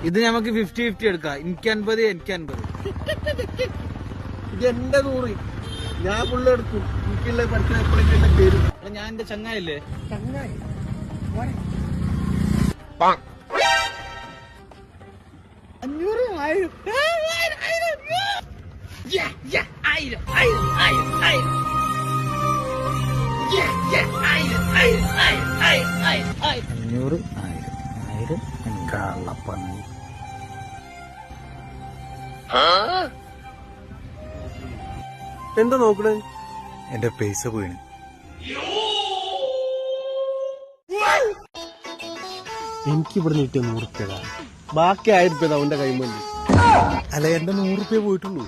ഇത് നമുക്ക് 50-50 എടുക്കാം. എനിക്ക് 50, എനിക്ക് 50. ഇത് എന്റെ 100. ഞാൻ ഫുള്ള് എടുക്കും. എനിക്കുള്ള പഠിക്കുന്ന എപ്പോഴെങ്കിലും തരും. ഞാൻ എന്റെ ചങ്ങായില്ലേ? ചങ്ങായി 500, 1000 കള്ളപ്പന്നി. എന്താ നോക്കണേ? എന്റെ പൈസ പോയിന്. എനിക്കിവിടെ നീട്ടിയ 100 രൂപ, ബാക്കി 1000 രൂപ അവന്റെ കൈമല്ലി. അല്ല, എന്റെ 100 രൂപ പോയിട്ടുള്ളൂ.